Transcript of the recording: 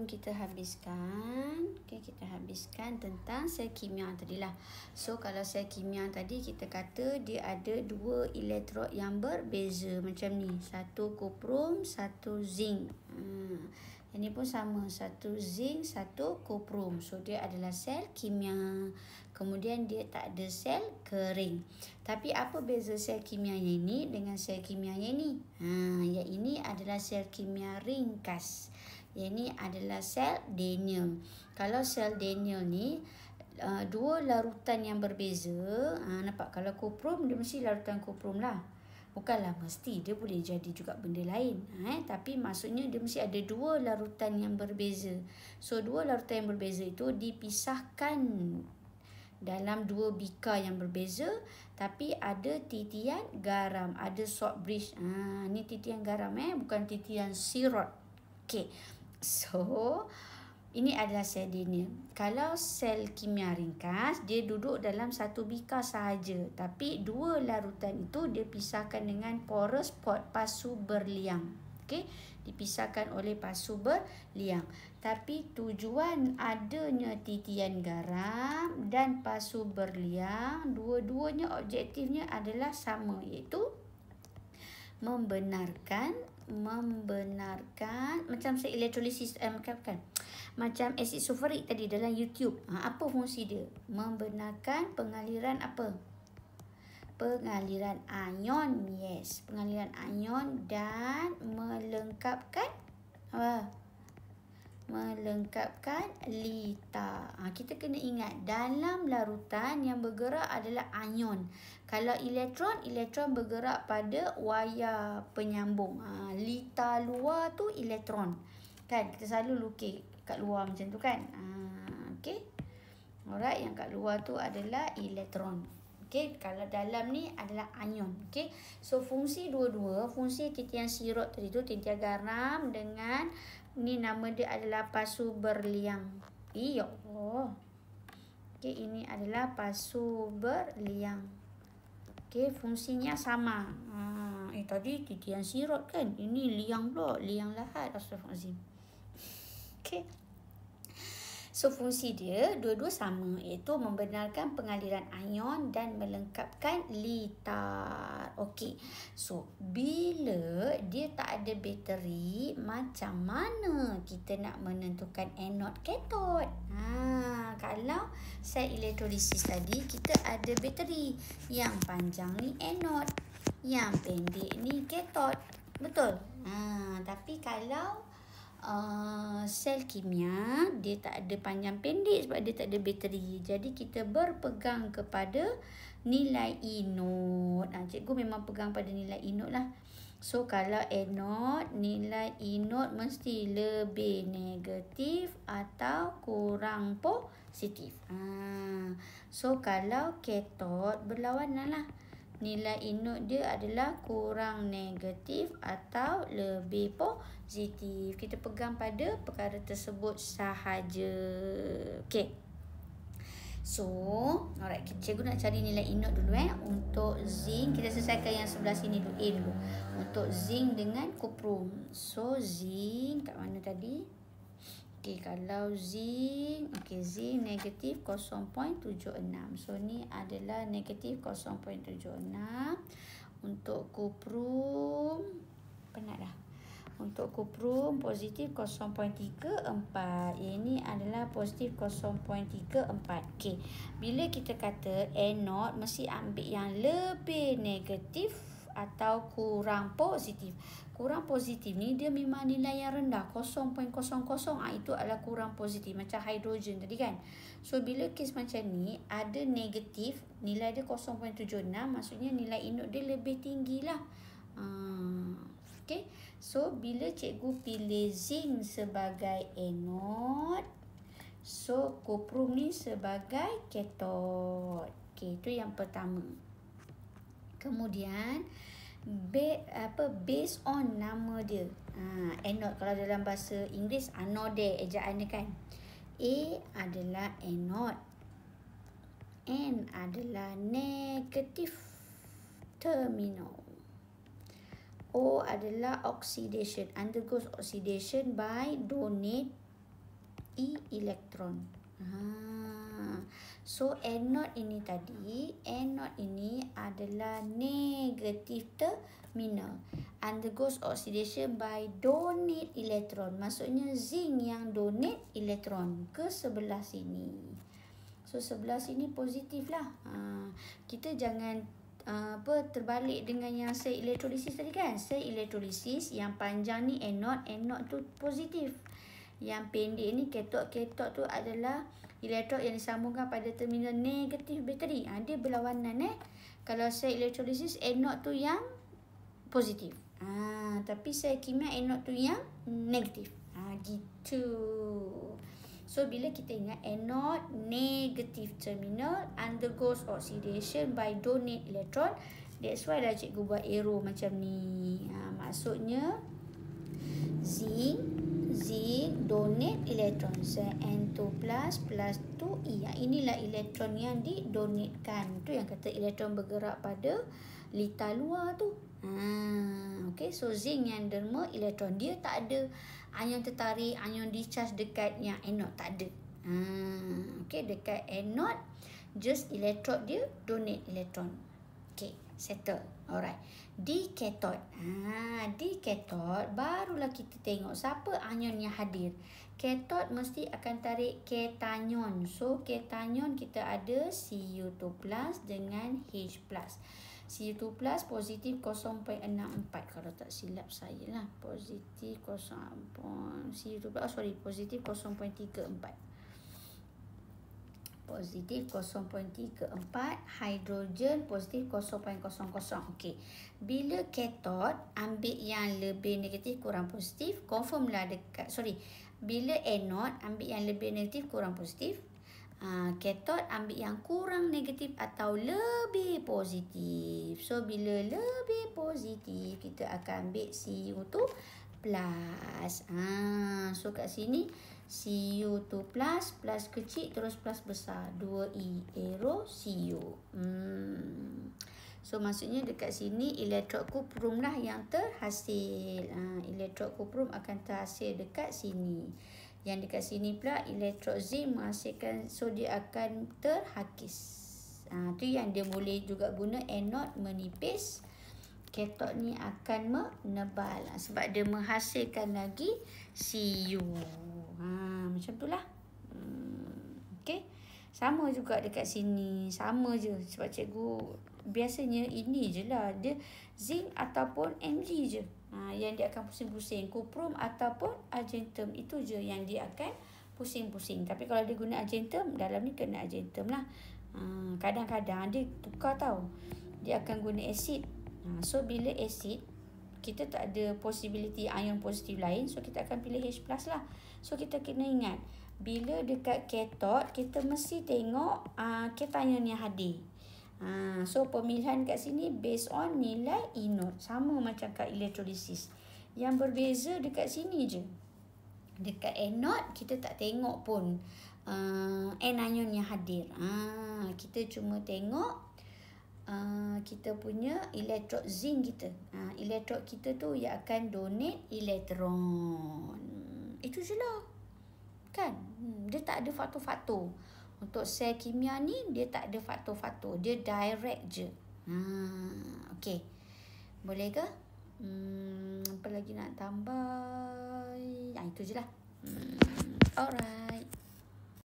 sebelum kita habiskan, kita habiskan tentang sel kimia tadilah. So kalau sel kimia tadi kita kata dia ada dua elektrod yang berbeza macam ni. Satu kuprum, satu zinc. Ini pun sama, satu zinc, satu kuprum. So dia adalah sel kimia. Kemudian dia tak ada sel kering. Tapi apa beza sel kimia yang ini dengan sel kimia yang ini? Yang ini adalah sel kimia ringkas. Yang ini adalah sel Daniell. Kalau sel Daniell ni dua larutan yang berbeza. Nampak kalau kuprum dia mesti larutan kuprum lah. Bukanlah mesti, dia boleh jadi juga benda lain. Tapi maksudnya dia mesti ada dua larutan yang berbeza. So dua larutan yang berbeza itu dipisahkan dalam dua bika yang berbeza, tapi ada titian garam, ada salt bridge. Ni titian garam bukan titian sirot. Okey. So ini adalah sel Daniell. Kalau sel kimia ringkas, dia duduk dalam satu bika sahaja. Tapi dua larutan itu dipisahkan dengan porous pot, pasu berliang. Okey, dipisahkan oleh pasu berliang. Tapi tujuan adanya titian garam dan pasu berliang, dua-duanya objektifnya adalah sama, iaitu membenarkan macam saya elektrolisis macam asid sulfurik tadi dalam YouTube. Apa fungsi dia? Membenarkan pengaliran apa? Pengaliran ion. Yes, pengaliran ion dan melengkapkan apa? Melengkapkan litar. Kita kena ingat dalam larutan yang bergerak adalah ion. Kalau elektron bergerak pada wayar penyambung. Litar luar tu elektron. Kan kita selalu lukis kat luar macam tu kan. Okey. Alright, yang kat luar tu adalah elektron. Okey, kalau dalam ni adalah ion. Okey. So fungsi dua-dua, fungsi titian sirot tadi tu, titian garam dengan ni nama dia adalah pasu berliang. Ya Allah. Okey, ini adalah pasu berliang. Okey, fungsinya sama. Tadi titian sirot kan. Ini liang pula, liang lahat. Astagfirullahalazim. Okey. So fungsi dia dua-dua sama, iaitu membenarkan pengaliran ion dan melengkapkan litar. Okey. So bila dia tak ada bateri, macam mana kita nak menentukan anode kathod? Kalau sel elektrolisis tadi kita ada bateri. Yang panjang ni anode, yang pendek ni kathod. Betul? Tapi kalau sel kimia dia tak ada panjang pendek sebab dia tak ada bateri. Jadi kita berpegang kepada nilai inode. Cikgu memang pegang pada nilai inode lah. So kalau anode, nilai inode mesti lebih negatif atau kurang positif. So kalau kathod berlawanan lah. Nilai inode dia adalah kurang negatif atau lebih positif. Kita pegang pada perkara tersebut sahaja. Okey. So, alright, cikgu nak cari nilai inode dulu Untuk zinc, kita selesaikan yang sebelah sini dulu, A dulu. Untuk zinc dengan kuprum. So, zinc kat mana tadi? Okey, kalau zinc, zinc negatif 0.76. So ni adalah negatif 0.76. Untuk kuprum, penat dah. Untuk kuprum positif 0.34. Ini adalah positif 0.34. Okey. Bila kita kata anode mesti ambil yang lebih negatif atau kurang positif. Kurang positif ni dia memang nilai yang rendah, 0.00. Itu adalah kurang positif, macam hidrogen tadi kan. So bila kes macam ni ada negatif, nilai dia 0.76, maksudnya nilai inode dia lebih tinggi lah. Okay. So bila cikgu pilih zinc sebagai anode, so kuprum ni sebagai kathod. Okay, itu yang pertama. Kemudian based on nama dia. Anode kalau dalam bahasa Inggeris anode ejaan dia kan. A adalah anode. N adalah negative terminal. O adalah oxidation, undergoes oxidation by donate elektron. So anode ini tadi, anode ini adalah negatif terminal, undergoes oxidation by donate electron. Maksudnya zinc yang donate elektron ke sebelah sini. So sebelah sini positif lah. Kita jangan terbalik dengan yang sel elektrolisis tadi kan. Sel elektrolisis yang panjang ni anode, anode tu positif. Yang pendek ni katot, katot tu adalah elektron yang disambungkan pada terminal negatif bateri. Dia berlawanan Kalau sel elektrolisis, anode tu yang positif. Tapi sel kimia anode tu yang negatif. Gitu. So bila kita ingat anode negative terminal undergoes oxidation by donate electron. That's why lah cikgu buat arrow macam ni. Maksudnya zinc donate elektron. N2 plus 2E. Inilah elektron yang didonetkan. Tu yang kata elektron bergerak pada litar luar tu. Okay, so zinc yang derma elektron. Dia tak ada ion tertarik, ion discharge dekat yang anode. Tak ada. Okay, dekat anode just electrode dia donate elektron. Okay, settle. Alright. Di katot. Di katot barulah kita tengok siapa anion yang hadir. Katot mesti akan tarik ketanion. So ketanion kita ada Cu2 plus dengan H plus. Cu2 plus positif 0.64 kalau tak silap saya lah. Positif 0. Cu2 plus positif 0.34. Positif 0.34, hidrogen positif 0.00. Okey. Bila katot ambil yang lebih negatif kurang positif, confirm lah dekat bila anode ambil yang lebih negatif kurang positif, katot ambil yang kurang negatif atau lebih positif. So bila lebih positif kita akan ambil Cu2 plus. So kat sini Cu2 plus kecil terus plus besar 2E arrow Cu. So maksudnya dekat sini elektrod kuprum lah yang terhasil. Elektrod kuprum akan terhasil dekat sini. Yang dekat sini pula elektrod zinc menghasilkan, so dia akan terhakis. Tu yang dia boleh juga guna anode menipis. Katot ni akan menebal sebab dia menghasilkan lagi Cu. Macam tu lah. Okay. Sama juga dekat sini. Sama je. Sebab cikgu biasanya ini je lah. Dia zinc ataupun Mg je. Yang dia akan pusing-pusing. Kuprum ataupun argentum. Itu je yang dia akan pusing-pusing. Tapi kalau dia guna argentum, dalam ni kena argentum lah. Kadang-kadang dia tukar tau. Dia akan guna asid. So bila asid, kita tak ada possibility ion positif lain, so kita akan pilih H plus lah. So kita kena ingat, bila dekat katot kita mesti tengok kation yang hadir. So pemilihan kat sini based on nilai inode, sama macam kat elektrolisis. Yang berbeza dekat sini je. Dekat anode kita tak tengok pun anion yang hadir. Kita cuma tengok kita punya elektrod zinc kita. Elektrod kita tu yang akan donate elektron. Itu je lah. Kan? Dia tak ada faktor-faktor. Untuk sel kimia ni dia tak ada faktor-faktor. Dia direct je. Okay. Boleh ke? Apa lagi nak tambah? Itu je lah. Alright.